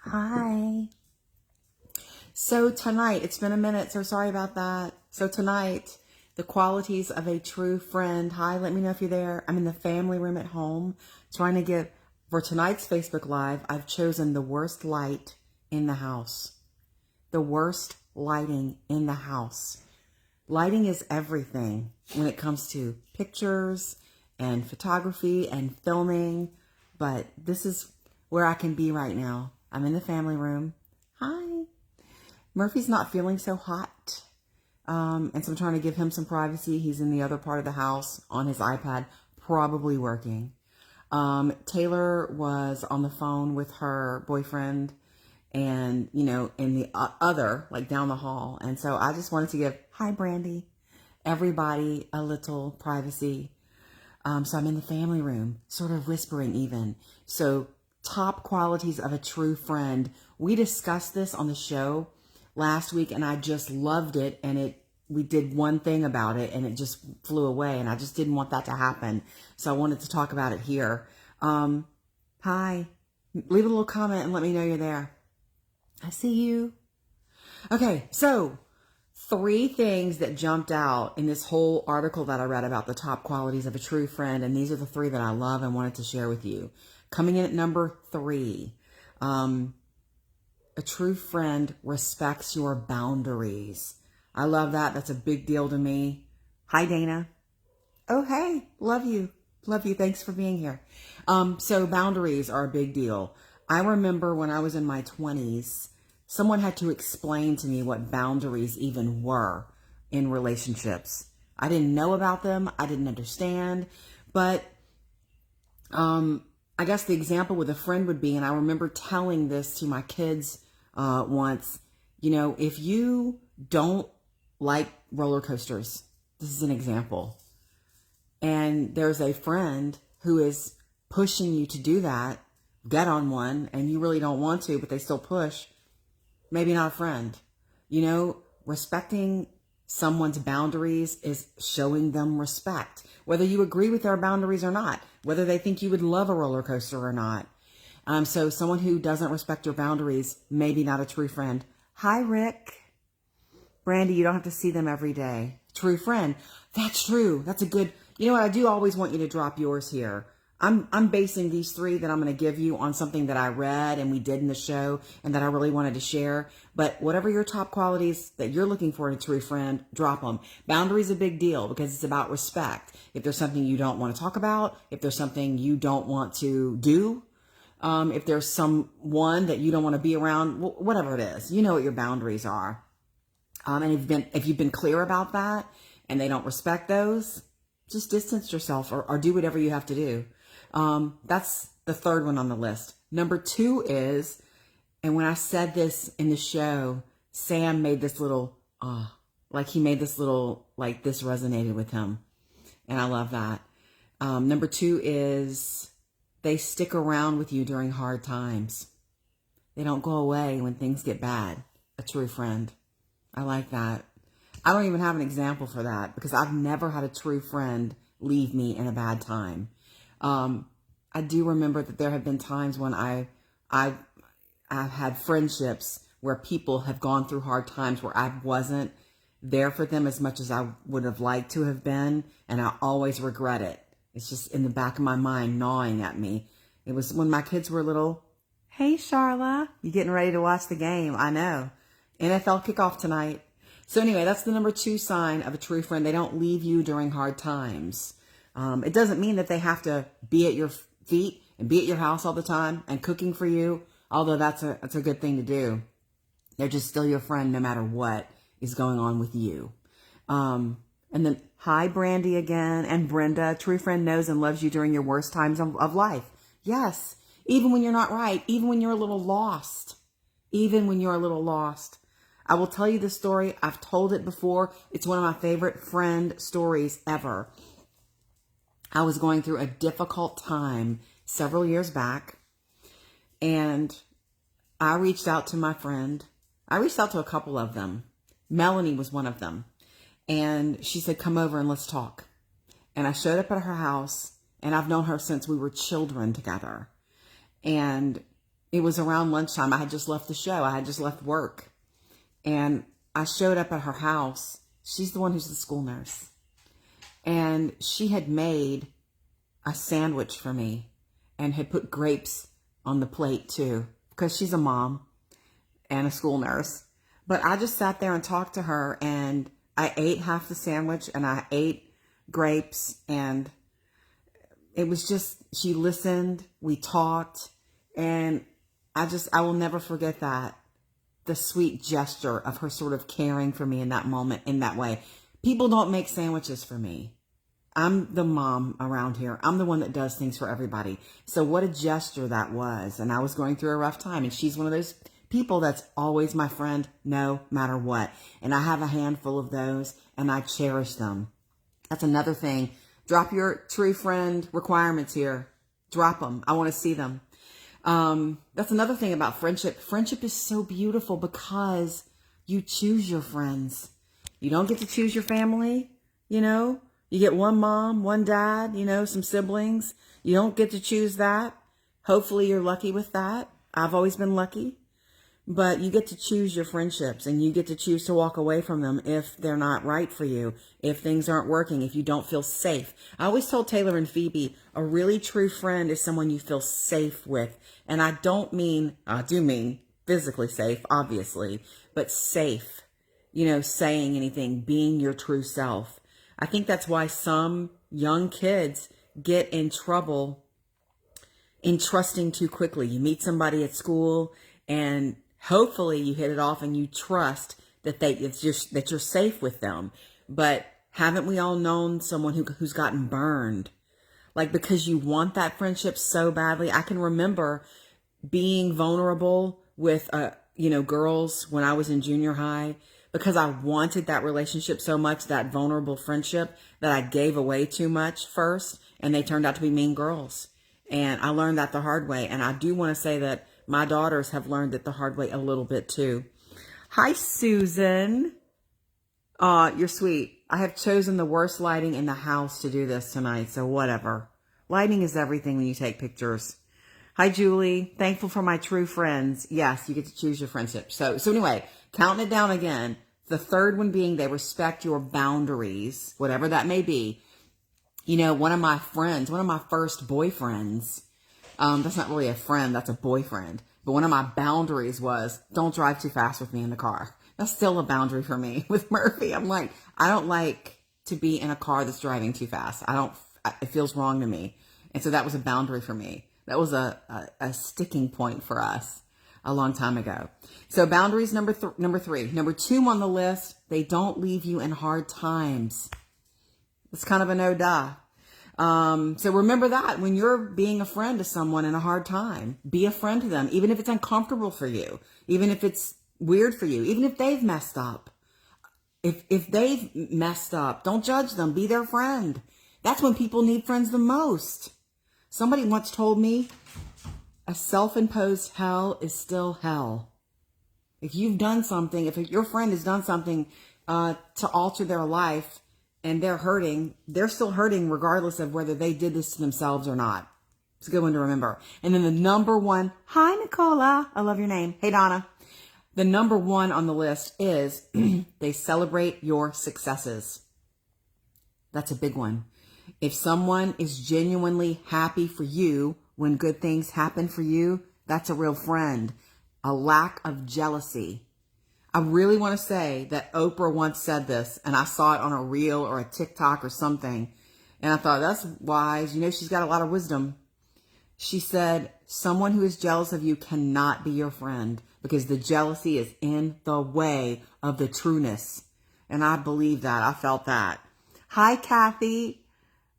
Hi. So tonight, it's been a minute, so sorry about that. So tonight, the qualities of a true friend. Hi, let me know if you're there. I'm in the family room at home trying to get, for tonight's Facebook Live, I've chosen the worst light in the house. The worst lighting in the house. Lighting is everything when it comes to pictures and photography and filming, but this is where I can be right now. I'm in the family room. Hi. Murphy's not feeling so hot, and so I'm trying to give him some privacy. He's in the other part of the house on his iPad, probably working. Taylor was on the phone with her boyfriend and, in the other, like down the hall. And so I just wanted to give, hi, Brandy, everybody a little privacy. So I'm in the family room, sort of whispering even. So top qualities of a true friend. We discussed this on the show last week and I just loved it. And we did one thing about it and it just flew away. And I just didn't want that to happen. So I wanted to talk about it here. Hi, leave a little comment and let me know you're there. I see you. Okay, so 3 things that jumped out in this whole article that I read about the top qualities of a true friend. And these are the 3 that I love and wanted to share with you. Coming in at number 3, a true friend respects your boundaries. I love that. That's a big deal to me. Hi, Dana. Oh, hey, love you. Love you. Thanks for being here. So boundaries are a big deal. I remember when I was in my 20s, someone had to explain to me what boundaries even were in relationships. I didn't know about them. I didn't understand. But I guess the example with a friend would be, and I remember telling this to my kids once, if you don't like roller coasters, this is an example, and there's a friend who is pushing you to do that, get on one, and you really don't want to, but they still push, maybe not a friend. Respecting someone's boundaries is showing them respect, whether you agree with their boundaries or not, whether they think you would love a roller coaster or not. So someone who doesn't respect your boundaries, maybe not a true friend. Hi, Rick. Brandy, you don't have to see them every day. True friend. That's true. That's a good, you know what? I do always want you to drop yours here. I'm basing these 3 that I'm going to give you on something that I read and we did in the show and that I really wanted to share. But whatever your top qualities that you're looking for in a true friend, drop them. Boundaries a big deal because it's about respect. If there's something you don't want to talk about, if there's something you don't want to do, if there's someone that you don't want to be around, whatever it is, you know what your boundaries are. And if you've been clear about that and they don't respect those, just distance yourself or do whatever you have to do. That's the 3rd one on the list. Number 2 is, and when I said this in the show, Sam made this little, he made this little, this resonated with him. And I love that. Number 2 is they stick around with you during hard times. They don't go away when things get bad. A true friend. I like that. I don't even have an example for that because I've never had a true friend leave me in a bad time. I do remember that there have been times when I've had friendships where people have gone through hard times where I wasn't there for them as much as I would have liked to have been, and I always regret it. It's just in the back of my mind gnawing at me. It was when my kids were little. Hey, Charla, you getting ready to watch the game? I know. NFL kickoff tonight. So anyway, that's the number 2 sign of a true friend. They don't leave you during hard times. It doesn't mean that they have to be at your feet and be at your house all the time and cooking for you, although that's a good thing to do. They're just still your friend no matter what is going on with you. And then, hi, Brandy again, and Brenda. True friend knows and loves you during your worst times of life. Yes, even when you're not right, even when you're a little lost. Even when you're a little lost. I will tell you this story. I've told it before. It's one of my favorite friend stories ever. I was going through a difficult time several years back, and I reached out to my friend. I reached out to a couple of them. Melanie was one of them. And she said, come over and let's talk. And I showed up at her house, and I've known her since we were children together. And it was around lunchtime. I had just left the show. I had just left work. And I showed up at her house. She's the one who's the school nurse. And she had made a sandwich for me and had put grapes on the plate too, because she's a mom and a school nurse. But I just sat there and talked to her, and I ate half the sandwich and I ate grapes, and it was just, she listened, we talked, and I will never forget that. The sweet gesture of her sort of caring for me in that moment, in that way. People don't make sandwiches for me. I'm the mom around here. I'm the one that does things for everybody. So what a gesture that was. And I was going through a rough time, and she's one of those people that's always my friend, no matter what. And I have a handful of those, and I cherish them. That's another thing. Drop your true friend requirements here. Drop them. I want to see them. That's another thing about friendship. Friendship is so beautiful because you choose your friends. You don't get to choose your family, you know. You get one mom, one dad, you know, some siblings. You don't get to choose that. Hopefully you're lucky with that. I've always been lucky. But you get to choose your friendships, and you get to choose to walk away from them if they're not right for you, if things aren't working, if you don't feel safe. I always told Taylor and Phoebe, a really true friend is someone you feel safe with. And I do mean physically safe, obviously, but safe, you know, saying anything, being your true self. I think that's why some young kids get in trouble in trusting too quickly. You meet somebody at school, and hopefully you hit it off and you trust that that you're safe with them. But haven't we all known someone who's gotten burned? Like, because you want that friendship so badly. I can remember being vulnerable with, girls when I was in junior high, because I wanted that relationship so much, that vulnerable friendship, that I gave away too much first, and they turned out to be mean girls. And I learned that the hard way. And I do want to say that my daughters have learned it the hard way a little bit too. Hi, Susan. You're sweet. I have chosen the worst lighting in the house to do this tonight, so whatever. Lighting is everything when you take pictures. Hi, Julie. Thankful for my true friends. Yes, you get to choose your friendship. So anyway, counting it down again. The third one being they respect your boundaries, whatever that may be. You know, one of my first boyfriends, that's not really a friend, that's a boyfriend. But one of my boundaries was, don't drive too fast with me in the car. That's still a boundary for me with Murphy. I'm like, I don't like to be in a car that's driving too fast. It feels wrong to me. And so that was a boundary for me. That was a sticking point for us a long time ago. So boundaries number three. Number 2 on the list, they don't leave you in hard times. It's kind of a no-duh. So remember that when you're being a friend to someone in a hard time, be a friend to them, even if it's uncomfortable for you, even if it's weird for you, even if they've messed up. If they've messed up, don't judge them. Be their friend. That's when people need friends the most. Somebody once told me, a self-imposed hell is still hell. If you've done something, if your friend has done something to alter their life, and they're hurting, they're still hurting regardless of whether they did this to themselves or not. It's a good one to remember. And then the number 1, hi, Nicola. I love your name. Hey, Donna. The number 1 on the list is they celebrate your successes. That's a big one. If someone is genuinely happy for you when good things happen for you, that's a real friend. A lack of jealousy. I really want to say that Oprah once said this, and I saw it on a reel or a TikTok or something. And I thought, that's wise. You know, she's got a lot of wisdom. She said, someone who is jealous of you cannot be your friend because the jealousy is in the way of the trueness. And I believe that. I felt that. Hi, Kathy.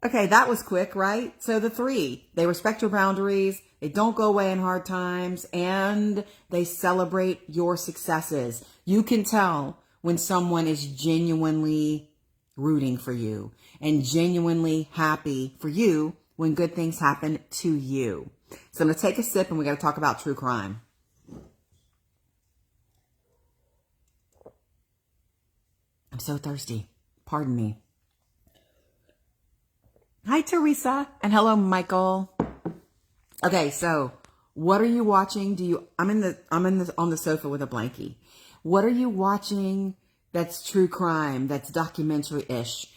Okay, that was quick, right? So the 3, they respect your boundaries. They don't go away in hard times, and they celebrate your successes. You can tell when someone is genuinely rooting for you and genuinely happy for you when good things happen to you. So I'm going to take a sip, and we got to talk about true crime. I'm so thirsty. Pardon me. Hi, Teresa. And hello, Michael. Okay, so What are you watching? I'm on the sofa with a blankie. What are you watching that's true crime, that's documentary-ish?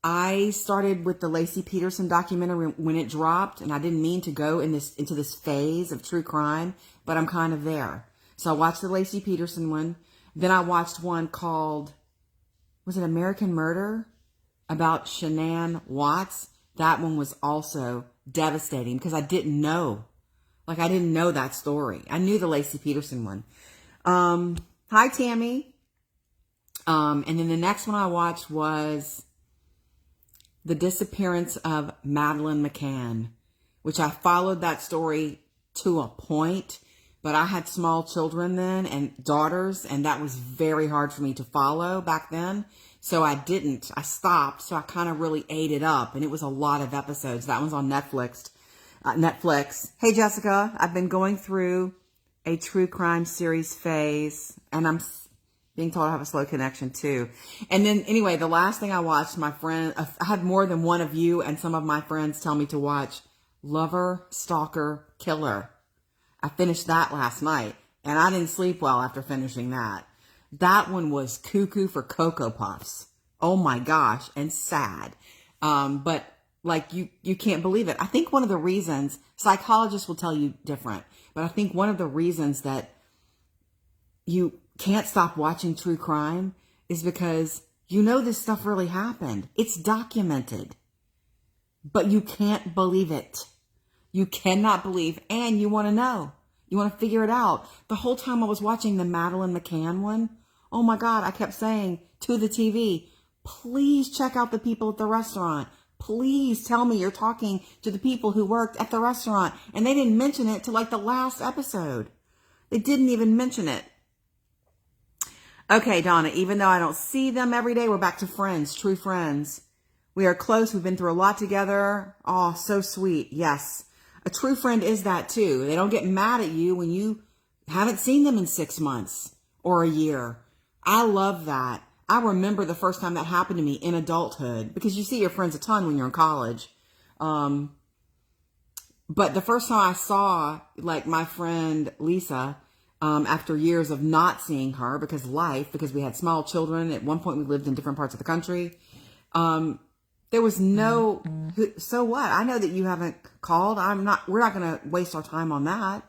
I started with the Lacey Peterson documentary when it dropped, and I didn't mean to go into this phase of true crime, but I'm kind of there. So I watched the Lacey Peterson one. Then I watched one called, was it American Murder? About Shanann Watts. That one was also devastating because I didn't know. Like, I didn't know that story. I knew the Lacey Peterson one. Hi, Tammy. And then the next one I watched was the disappearance of Madeleine McCann, which I followed that story to a point, but I had small children then and daughters, and that was very hard for me to follow back then. So I didn't. I stopped. So I kind of really ate it up, and it was a lot of episodes. That one's on Netflix. Hey, Jessica, I've been going through a true crime series phase, and I'm being told I have a slow connection too. And then anyway, the last thing I watched, I had more than one of you and some of my friends tell me to watch Lover, Stalker, Killer. I finished that last night, and I didn't sleep well after finishing that. That one was cuckoo for Cocoa Puffs. Oh my gosh, and sad. But like you can't believe it. I think one of the reasons, psychologists will tell you different, but I think one of the reasons that you can't stop watching true crime is because you know this stuff really happened. It's documented, but you can't believe it. You cannot believe, and you want to know. You want to figure it out. The whole time I was watching the Madeleine McCann one, oh my God, I kept saying to the TV, please check out the people at the restaurant. Please tell me you're talking to the people who worked at the restaurant. And they didn't mention it till like the last episode. They didn't even mention it. Okay, Donna, even though I don't see them every day, we're back to friends, true friends. We are close. We've been through a lot together. Oh, so sweet. Yes. A true friend is that too. They don't get mad at you when you haven't seen them in 6 months or a year. I love that. I remember the first time that happened to me in adulthood, because you see your friends a ton when you're in college. But the first time I saw like my friend Lisa, after years of not seeing her because we had small children. At one point we lived in different parts of the country. There was no, so what? I know that you haven't called. We're not going to waste our time on that.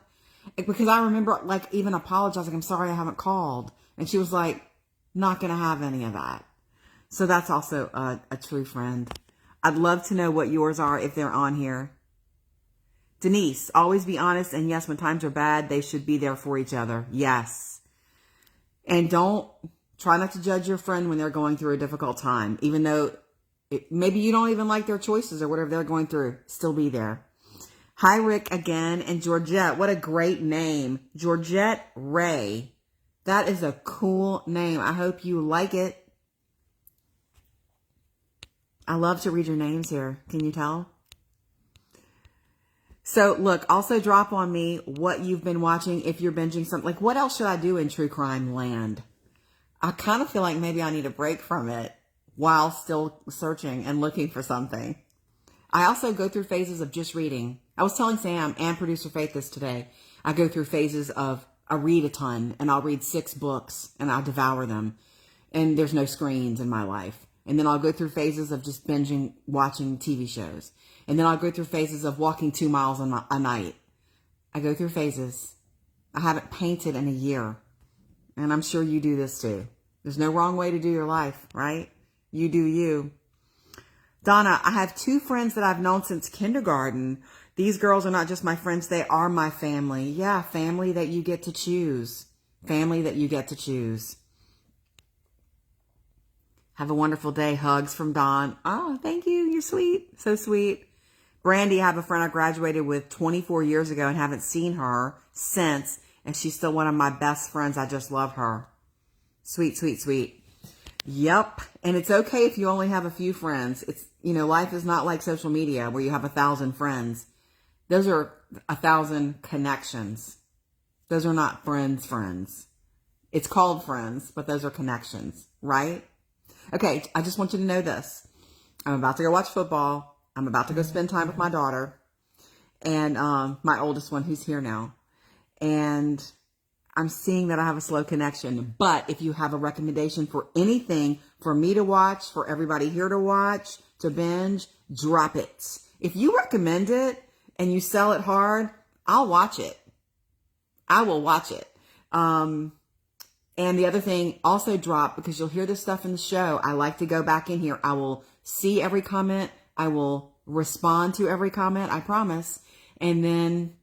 Because I remember like even apologizing. I'm sorry I haven't called. And she was like, not going to have any of that. So that's also a true friend. I'd love to know what yours are if they're on here. Denise, always be honest. And yes, when times are bad, they should be there for each other. Yes. And try not to judge your friend when they're going through a difficult time, even though maybe you don't even like their choices or whatever they're going through. Still be there. Hi, Rick again. And Georgette. What a great name. Georgette Ray. That is a cool name. I hope you like it. I love to read your names here. Can you tell? So look, also drop on me what you've been watching if you're binging something. Like, what else should I do in true crime land? I kind of feel like maybe I need a break from it while still searching and looking for something. I also go through phases of just reading. I was telling Sam and producer Faith this today. I go through phases of I read a ton, and I'll read 6 books and I'll devour them. And there's no screens in my life. And then I'll go through phases of just binging, watching TV shows. And then I'll go through phases of walking 2 miles a night. I go through phases. I haven't painted in a year. And I'm sure you do this too. There's no wrong way to do your life, right? You do you. Donna, I have 2 friends that I've known since kindergarten. These girls are not just my friends. They are my family. Yeah, family that you get to choose. Family that you get to choose. Have a wonderful day. Hugs from Dawn. Oh, thank you. You're sweet. So sweet. Brandy, I have a friend I graduated with 24 years ago and haven't seen her since. And she's still one of my best friends. I just love her. Sweet, sweet, sweet. Yep. And it's okay if you only have a few friends. It's, life is not like social media where you have 1,000 friends. Those are 1,000 connections. Those are not friends. It's called friends, but those are connections, right? Okay, I just want you to know this. I'm about to go watch football. I'm about to go spend time with my daughter. and my oldest one who's here now. And I'm seeing that I have a slow connection. But if you have a recommendation for anything for me to watch, for everybody here to watch, to binge, drop it. If you recommend it and you sell it hard, I'll watch it. I will watch it. And the other thing, also drop, because you'll hear this stuff in the show. I like to go back in here. I will see every comment. I will respond to every comment, I promise. And then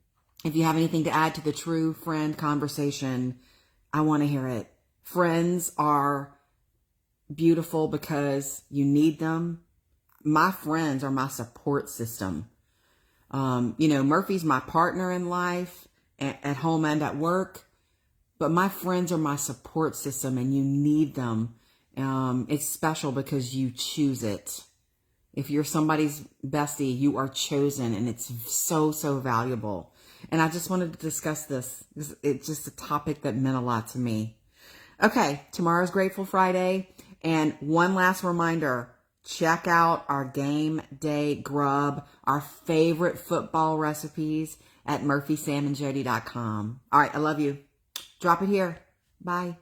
if you have anything to add to the true friend conversation, I want to hear it. Friends are beautiful because you need them. My friends are my support system. Murphy's my partner in life, at home and at work. But my friends are my support system, and you need them. It's special because you choose it. If you're somebody's bestie, you are chosen, and it's so, so valuable. And I just wanted to discuss this. It's just a topic that meant a lot to me. Okay, tomorrow's Grateful Friday. And one last reminder, check out our game day grub, our favorite football recipes at murphysamandjodi.com. All right, I love you. Drop it here. Bye.